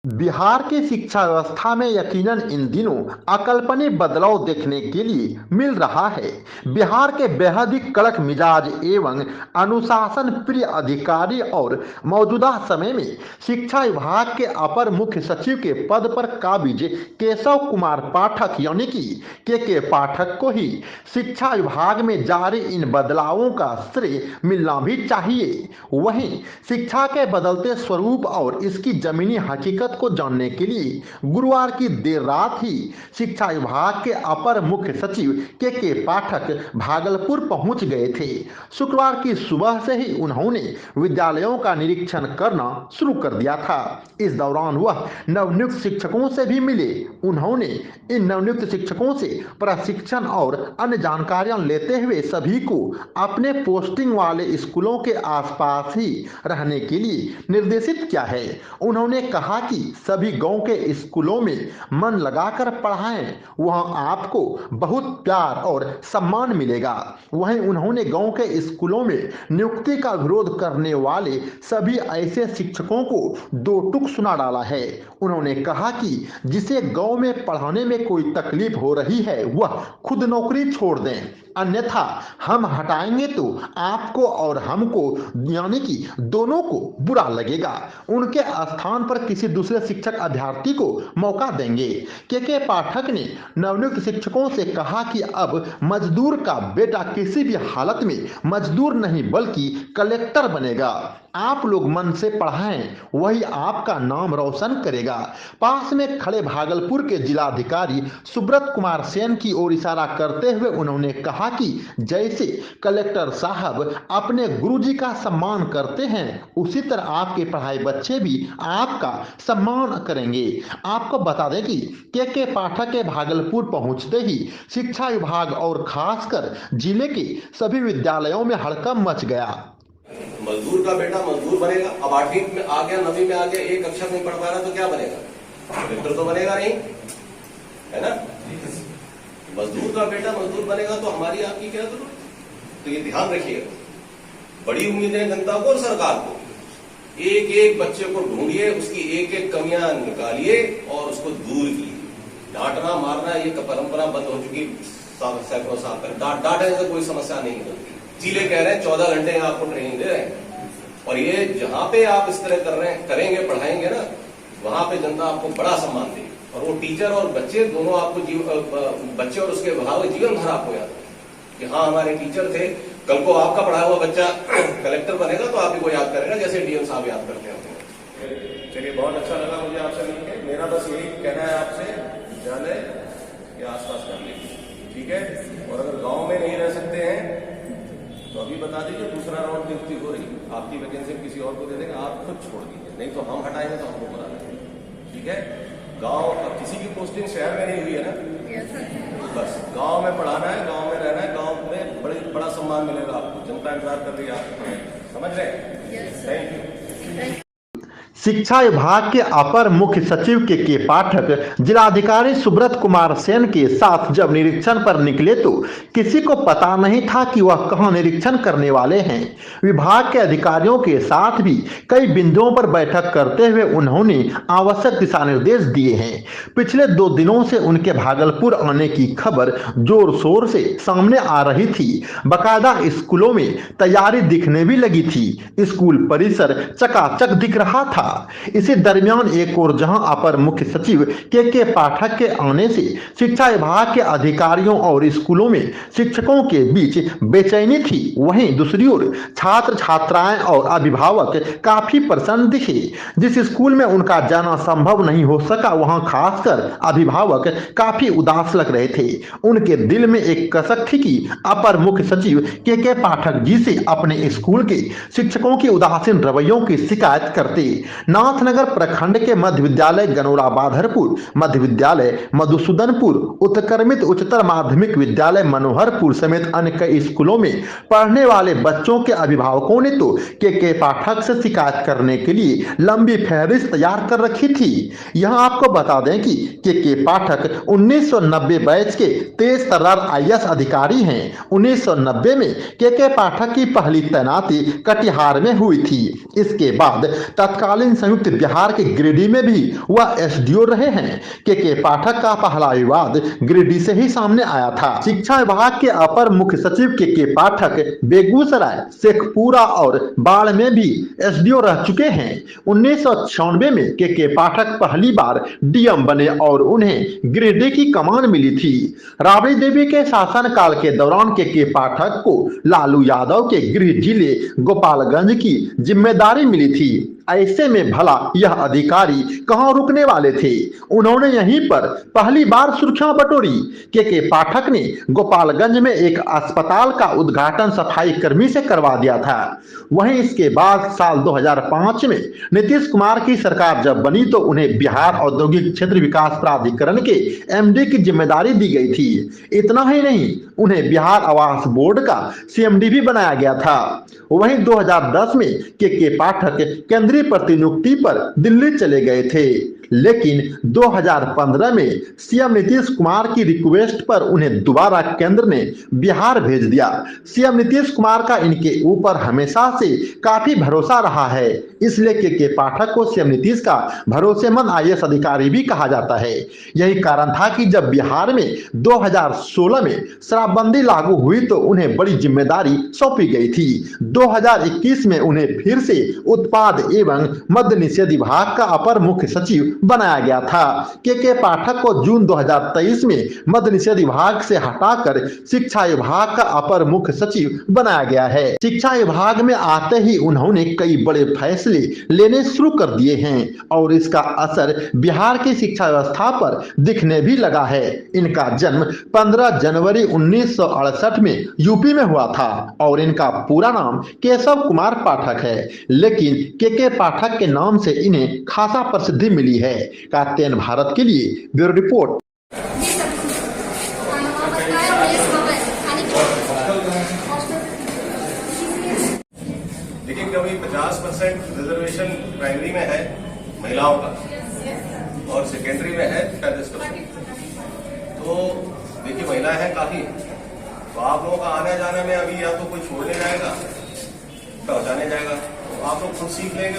बिहार की शिक्षा व्यवस्था में यकीनन इन दिनों अकल्पनीय बदलाव देखने के लिए मिल रहा है। बिहार के बेहद ही कड़क मिजाज एवं अनुशासन प्रिय अधिकारी और मौजूदा समय में शिक्षा विभाग के अपर मुख्य सचिव के पद पर काबिज केशव कुमार पाठक यानी कि के पाठक को ही शिक्षा विभाग में जारी इन बदलावों का श्रेय मिलना भी चाहिए। वहीं शिक्षा के बदलते स्वरूप और इसकी जमीनी हकीकत को जानने के लिए गुरुवार की देर रात ही शिक्षा विभाग के अपर मुख्य सचिव के पाठक भागलपुर पहुंच गए थे। शुक्रवार की सुबह से ही उन्होंने विद्यालयों का निरीक्षण करना शुरू कर दिया था। इस दौरान वह नवनियुक्त शिक्षकों से भी मिले। उन्होंने इन नवनियुक्त शिक्षकों से प्रशिक्षण और अन्य जानकारियां लेते हुए सभी को अपने पोस्टिंग वाले स्कूलों के आसपास ही रहने के लिए निर्देशित किया है। उन्होंने कहा कि सभी गांव के स्कूलों में मन लगाकर पढ़ाएं, वहां आपको बहुत प्यार और सम्मान मिलेगा। वहीं उन्होंने गांव के स्कूलों में नियुक्ति का विरोध करने वाले सभी ऐसे शिक्षकों को दो टूक सुना डाला है। उन्होंने कहा कि जिसे गांव में पढ़ाने में कोई तकलीफ हो रही है वह खुद नौकरी छोड़ दें, अन्यथा हम हटाएंगे तो आपको और हमको यानी कि दोनों को बुरा लगेगा। उनके स्थान पर किसी दूसरे शिक्षक अभ्यर्थी को मौका देंगे। के पाठक ने नवनियुक्त शिक्षकों से कहा कि अब मजदूर का बेटा किसी भी हालत में मजदूर नहीं बल्कि कलेक्टर बनेगा। आप लोग मन से पढ़ाएं, वही आपका नाम रोशन करेगा। पास में खड़े भागलपुर के जिलाधिकारी सुब्रत कुमार सेन की ओर इशारा करते हुए उन्होंने कहा कि जैसे कलेक्टर साहब अपने गुरुजी का सम्मान करते हैं उसी तरह आपके पढ़ाए बच्चे भी आपका सम्मान करेंगे। आपको बता दें कि के पाठक के भागलपुर पहुंचते ही शिक्षा विभाग और खासकर जिले के सभी विद्यालयों में हड़कंप मच गया। मजदूर का बेटा मजदूर बनेगा। अब 8वीं में आ गया, 9वीं में आ गया, एक अक्षर नहीं पढ़ पा रहा तो क्या बनेगा? कलेक्टर तो बनेगा नहीं, है ना? मजदूर का बेटा मजदूर बनेगा तो हमारी आपकी क्या जरूरत? तो ये ध्यान रखिएगा। बड़ी उम्मीदें जनता को और सरकार को। एक एक बच्चे को ढूंढिए, उसकी एक एक कमियां निकालिए और उसको दूर कीजिए। डांटना मारना ये परंपरा बंद हो चुकी सैकड़ों साल तक। डांटने से कोई समस्या नहीं होती। जिले कह रहे हैं 14 घंटे आपको ट्रेनिंग दे रहे हैं और ये जहां पे आप इस तरह कर रहे हैं करेंगे पढ़ाएंगे ना, वहां पे जनता आपको बड़ा सम्मान देगी और वो टीचर और बच्चे दोनों आपको बच्चे और उसके भाव जीवन भर आपको याद रखेंगे कि हाँ हमारे टीचर थे। कल को आपका पढ़ाया हुआ बच्चा कलेक्टर बनेगा तो आप ही को याद करेगा जैसे डीएम साहब याद करते हैं। चलिए, बहुत अच्छा लगा मुझे आपसे मिलकर। मेरा बस यही कहना है आपसे, विद्यालय के आसपास कर लीजिए, ठीक है? और अगर गाँव में नहीं रह सकते हैं तो अभी बता दीजिए, दूसरा राउंड नियुक्ति हो रही, आपकी वैकेंसी किसी और को दे देंगे, आप खुद छोड़ दीजिए, नहीं तो हम हटाएंगे तो हमको बुला देंगे, ठीक है? गांव अब किसी की पोस्टिंग शहर में नहीं हुई है ना, बस गांव में पढ़ाना है, गांव में रहना है, गांव में बड़ा सम्मान मिलेगा आपको। जनता इंतजार कर रही है आपको, समझ रहे हैं? Thank you. शिक्षा विभाग के अपर मुख्य सचिव के पाठक जिलाधिकारी सुब्रत कुमार सेन के साथ जब निरीक्षण पर निकले तो किसी को पता नहीं था कि वह कहां निरीक्षण करने वाले हैं। विभाग के अधिकारियों के साथ भी कई बिंदुओं पर बैठक करते हुए उन्होंने आवश्यक दिशा निर्देश दिए हैं। पिछले 2 दिनों से उनके भागलपुर आने की खबर जोर शोर से सामने आ रही थी। बाकायदा स्कूलों में तैयारी दिखने भी लगी थी। स्कूल परिसर चकाचक दिख रहा था। इसी दरमियान एक और जहां अपर मुख्य सचिव के पाठक के आने से शिक्षा विभाग के अधिकारियों और स्कूलों में शिक्षकों के बीच बेचैनी थी, वहीं दूसरी ओर छात्र छात्राएं और अभिभावक काफी प्रसन्न दिखे। जिस स्कूल में उनका जाना संभव नहीं हो सका वहां खासकर अभिभावक काफी उदास लग रहे थे। उनके दिल में एक कसक थी कि अपर मुख्य सचिव के पाठक जी से अपने स्कूल के शिक्षकों के उदासीन रवैयों की शिकायत करते। नाथनगर प्रखंड के मध्य विद्यालय गनौरा बाधरपुर, मध्य विद्यालय मधुसूदनपुर, उत्क्रमित उच्चतर माध्यमिक विद्यालय मनोहरपुर समेत अन्य कई स्कूलों में पढ़ने वाले बच्चों के अभिभावकों ने तो के पाठक से शिकायत करने के लिए लंबी फहरिस्त तैयार कर रखी थी। यहां आपको बता दें कि के पाठक 1990 बैच के तेज तर्रार आईएएस अधिकारी हैं। 1990 में के पाठक की पहली तैनाती कटिहार में हुई थी। इसके बाद तत्कालीन संयुक्त बिहार के गिरिडीह में भी वह एसडीओ रहे हैं। के पाठक का पहला विवाद गिरिडीह से ही सामने आया था। शिक्षा विभाग के अपर मुख्य सचिव के पाठक बेगूसराय, शेखपुरा और बाढ़ में भी एसडीओ रह चुके हैं। 1996 में के पाठक पहली बार डीएम बने और उन्हें गिरिडीह की कमान मिली थी। राबड़ी देवी के शासनकाल के दौरान के पाठक को लालू यादव के गृह जिले गोपालगंज की जिम्मेदारी मिली थी। ऐसे में भला यह अधिकारी कहां रुकने वाले थे। उन्होंने यहीं पर पहली बार सुर्खियां बटोरी। के पाठक ने गोपालगंज में एक अस्पताल का उद्घाटन सफाई कर्मी से करवा दिया था। वहीं इसके बाद साल 2005 में नीतीश कुमार की सरकार जब बनी तो उन्हें बिहार औद्योगिक क्षेत्र विकास प्राधिकरण के एमडी की जिम्मेदारी दी गई थी। इतना ही नहीं, उन्हें बिहार आवास बोर्ड का सीएमडी भी बनाया गया था। वहीं 2010 में के पाठक केंद्रीय प्रतिनियुक्ति पर दिल्ली चले गए थे, लेकिन 2015 में सीएम नीतीश कुमार की रिक्वेस्ट पर उन्हें दोबारा केंद्र ने बिहार भेज दिया। सीएम नीतीश कुमार का इनके ऊपर हमेशा से काफी भरोसा रहा है, इसलिए के पाठक को सीएम नीतीश का भरोसेमंद आईएएस अधिकारी भी कहा जाता है। यही कारण था कि जब बिहार में 2016 में शराबबंदी लागू हुई तो उन्हें बड़ी जिम्मेदारी सौंपी गई थी। 2021 में उन्हें फिर से उत्पाद एवं मद्य निषेध विभाग का अपर मुख्य सचिव बनाया गया था। के पाठक को जून 2023 में मद्य निषेध विभाग से हटाकर शिक्षा विभाग का अपर मुख्य सचिव बनाया गया है। शिक्षा विभाग में आते ही उन्होंने कई बड़े फैसले लेने शुरू कर दिए हैं और इसका असर बिहार की शिक्षा व्यवस्था पर दिखने भी लगा है। इनका जन्म 15 जनवरी 1968 में यूपी में हुआ था और इनका पूरा नाम केशव कुमार पाठक है, लेकिन के पाठक के नाम से इन्हें खासा प्रसिद्धि मिली है। कात्यायन भारत के लिए ब्यूरो रिपोर्ट। देखिए, कभी 50% रिजर्वेशन प्राइमरी में है महिलाओं का और सेकेंडरी में है 40%। तो देखिए, महिलाएं हैं काफी, तो आप लोगों का आने जाने में अभी या तो कोई छोड़ने जाएगा पहुंचाने जाएगा, तो आप लोग खुद सीख लेंगे।